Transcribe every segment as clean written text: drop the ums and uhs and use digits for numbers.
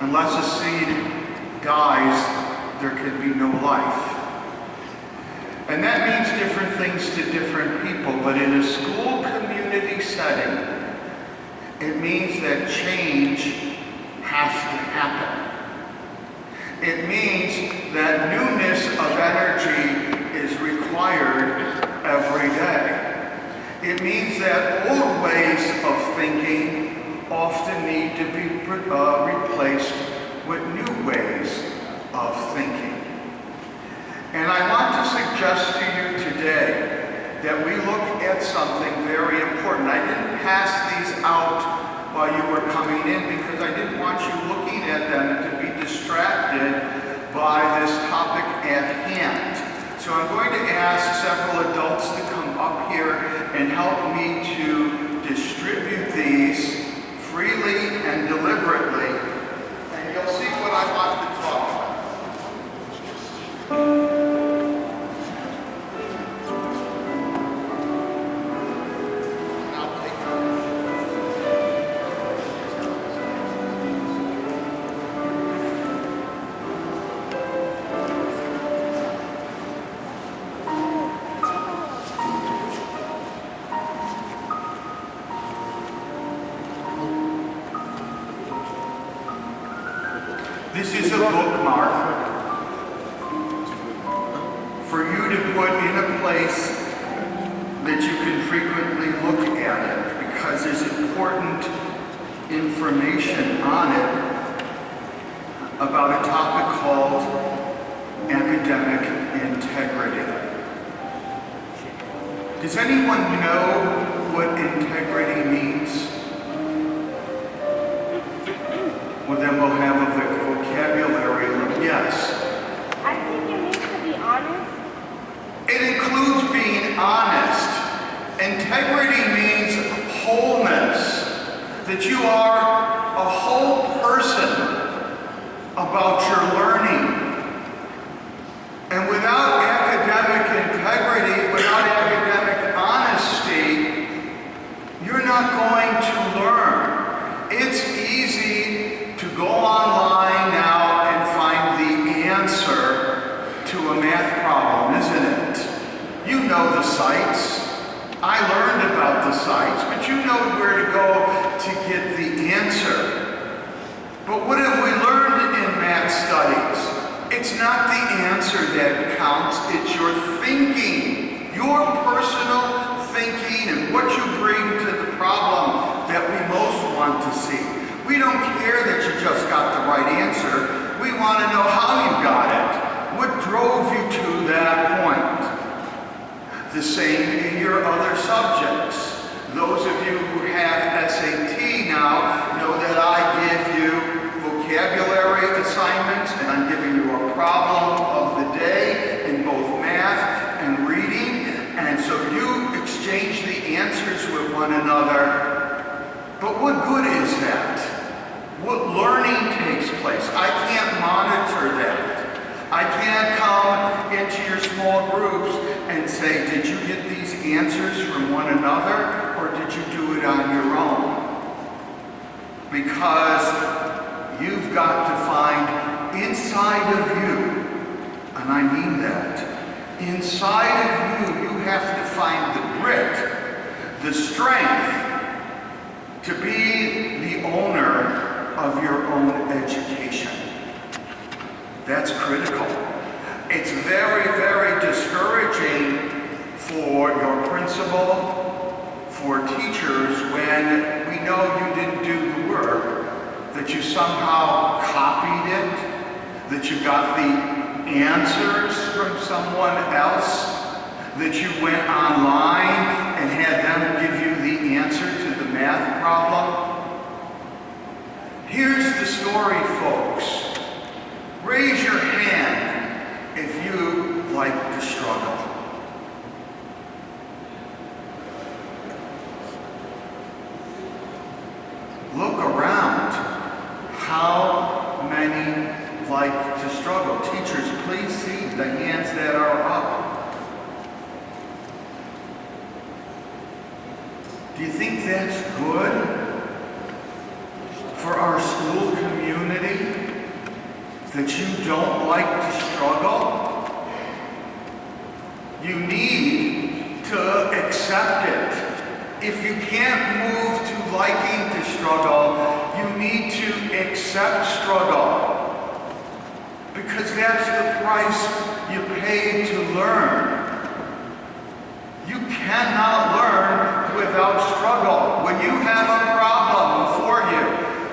Unless a seed dies, there can be no life. And that means different things to different people, but in a school community setting, it means that change has to happen. It means that newness of energy is required every day. It means that old ways of thinking often need to be replaced with new ways of thinking. And I want to suggest to you today that we look at something very important. I didn't pass these out while you were coming in because I didn't want you looking at them and to be distracted by this topic at hand. So I'm going to ask several adults to come up here and help me to distribute these freely and deliberately. And you'll see what I want to talk about. This is a bookmark for you to put in a place that you can frequently look at it because there's important information on it about a topic called academic integrity. Does anyone know what integrity means? Well, then we'll have a vocabulary. Yes. I think it means to be honest. It includes being honest. Integrity means wholeness. That you are a whole person about your learning. And without academic integrity, without academic honesty, you're not going to learn. It's easy to go online now and find the answer to a math problem, isn't it? You know the sites. I learned about the sites, but you know where to go to get the answer. But what have we learned in math studies? It's not the answer that counts, it's your thinking, your personal thinking and what you bring to the problem that we most want to see. We don't care that you just got the right answer. We want to know how you got it. What drove you to that point? The same in your other subjects. Those of you who have SAT now know that I give you vocabulary assignments and I'm giving you a problem of the day in both math and reading. And so you exchange the answers with one another. But what good is that? What learning takes place? I can't monitor that. I can't come into your small groups and say, did you get these answers from one another or did you do it on your own? Because you've got to find inside of you, and I mean that, inside of you, you have to find the grit, the strength to be the owner of your own education. That's critical. It's very, very discouraging for your principal, for teachers, when we know you didn't do the work, that you somehow copied it, that you got the answers from someone else, that you went online and had them give you the answer to the math problem. Here's the story, folks. Raise your hand if you like to struggle. Look around. How many like to struggle? Teachers, please see the hands that are up. Do you think that's good? for our school community that you don't like to struggle, you need to accept it. If you can't move to liking to struggle, you need to accept struggle. Because that's the price you pay to learn. You cannot learn without struggle. When you have a problem before you,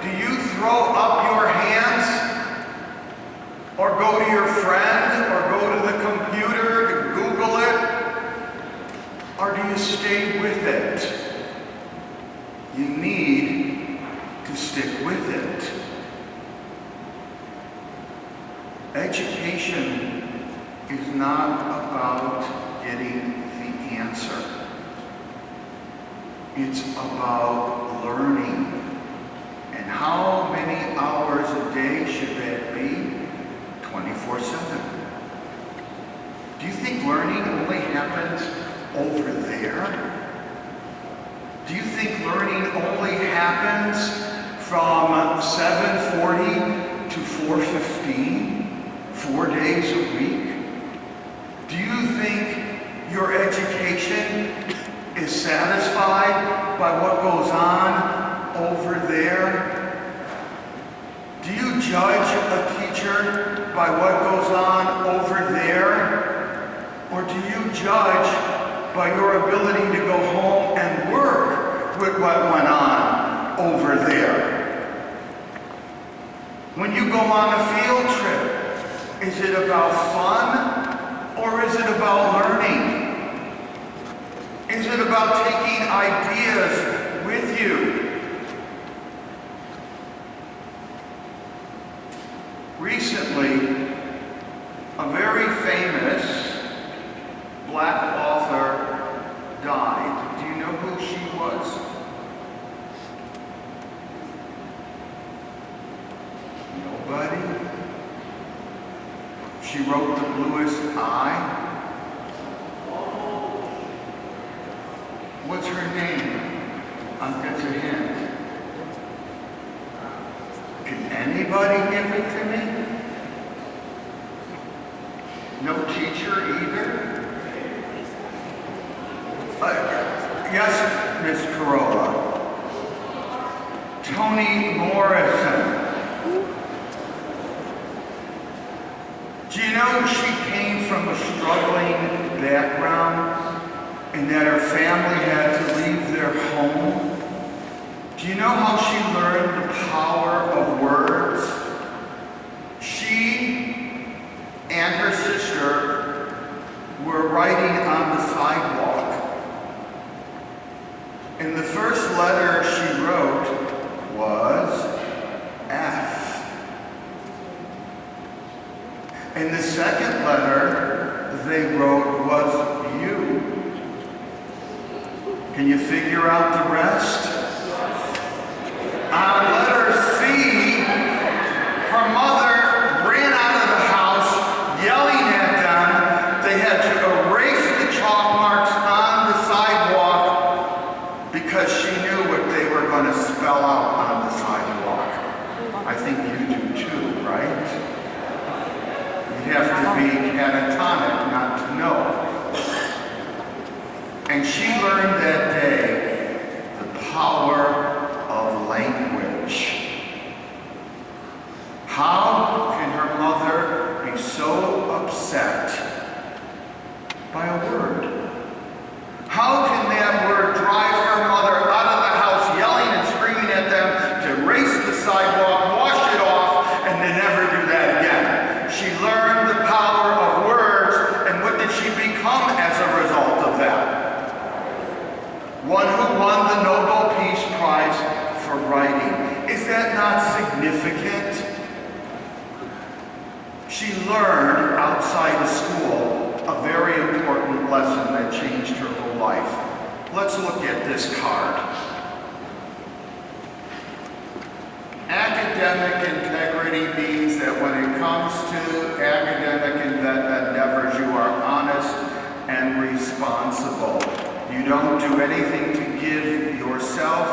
do you throw up your hands? Or go to your friend? Or go to the computer to Google it? Or do you stay with it? You need to stick with it. Education is not about getting the answer. It's about learning. And how many hours a day should that be? 24/7. Do you think learning only happens over there? Do you think learning only happens from 7:40 to 4:15, 4 days a week? Do you think your education is satisfied by what goes on over there? Do you judge a teacher by what goes on over there? Or do you judge by your ability to go home and work with what went on over there? When you go on a field trip, is it about fun or is it about learning? Is it about taking ideas with you? Recently, a very famous Black author died. Do you know who she was? Nobody? She wrote The Bluest Eye. What's her name? That's a hint. Can anybody give it to me? No teacher either? Yes, Miss Corolla. Toni Morrison. Do you know she came from a struggling background and that her family had to leave their home? Do you know how she learned the power of words? She and her sister were writing on the sidewalk. And the first letter she wrote was F. And the second letter they wrote was U. Can you figure out the rest? On letter C, her mother ran out of the house yelling at them. They had to erase the chalk marks on the sidewalk because she knew what they were going to spell out on the sidewalk. I think you do too, right? You'd have to be catatonic not to know. And she learned that day the power of language. How can her mother be so upset by a word? How can that word drive her mother out of the house yelling and screaming at them to erase the sidewalk, wash it off, and to never do that again? She learned the power of words, and what did she become as a result of that? One who won the Nobel Peace Prize for writing. Is that not significant? She learned outside of school a very important lesson that changed her whole life. Let's look at this card. Academic integrity means that when it comes to academic endeavors, you are honest and responsible. You don't do anything to give yourself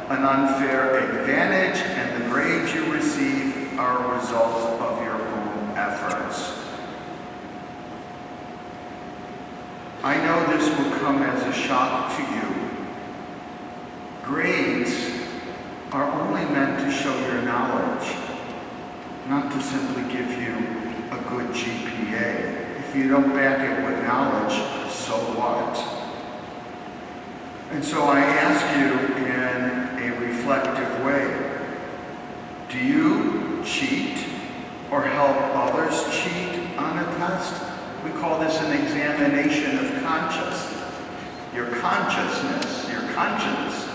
an unfair advantage, and grades you receive are a result of your own efforts. I know this will come as a shock to you. Grades are only meant to show your knowledge, not to simply give you a good GPA. If you don't back it with knowledge, so what? And so I ask you in a reflective way, do you cheat or help others cheat on a test? We call this an examination of conscience. Your consciousness, your conscience.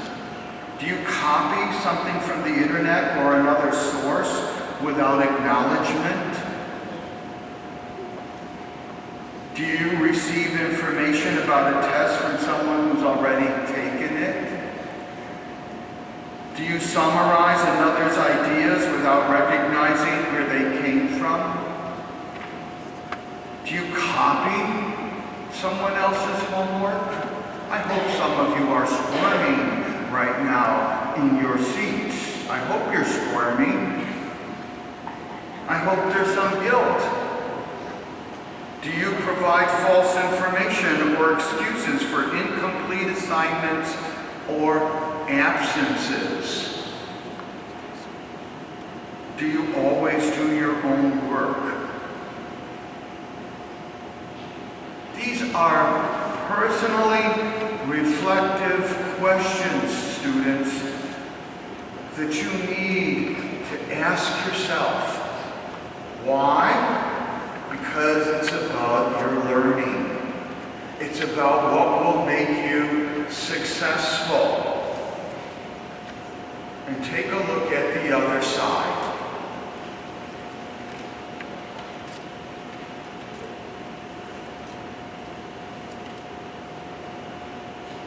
Do you copy something from the internet or another source without acknowledgement? Do you receive information about a test from someone who's already taken it? Do you summarize another's ideas without recognizing where they came from? Do you copy someone else's homework? I hope some of you are squirming right now in your seats. I hope you're squirming. I hope there's some guilt. Do you provide false information or excuses for incomplete assignments or absences? Do you always do your own work? These are personally reflective questions, students, that you need to ask yourself. Why? Because it's about your learning. It's about what will make you successful. And take a look at the other side.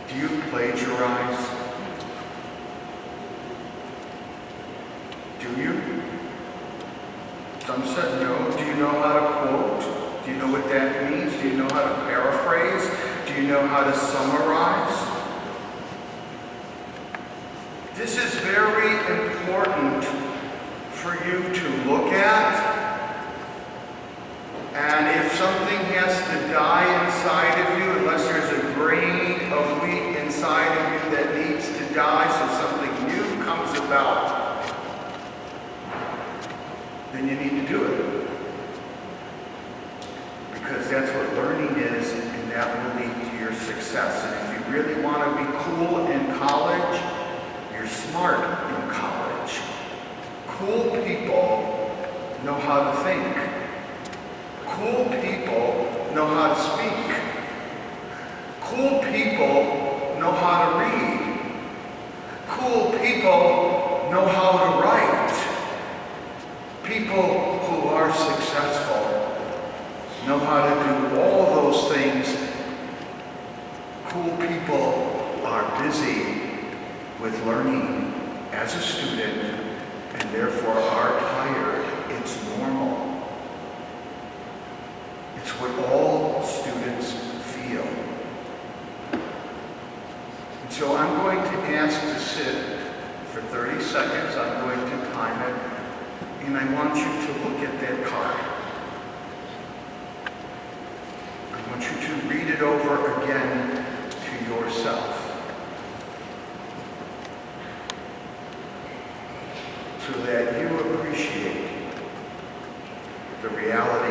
Do you plagiarize? Do you? Some said no. Do you know how to quote? Do you know what that means? Do you know how to paraphrase? Do you know how to summarize? This is very important for you to look at. And if something has to die inside of you, unless there's a grain of wheat inside of you that needs to die so something new comes about, then you need to do it. Because that's what learning is, and that will lead to your success. And if you really want to be cool in college, you're smart in college. Cool people know how to think. Cool people know how to speak. Cool people know how to read. Cool people know how to write. People who are successful know how to do all those things. Cool people are busy with learning as a student and therefore are tired. It's normal. It's what all students feel. And so I'm going to ask to sit for 30 seconds. I'm going to time it. And I want you to look at that card. I want you to read it over again to yourself. So that you appreciate the reality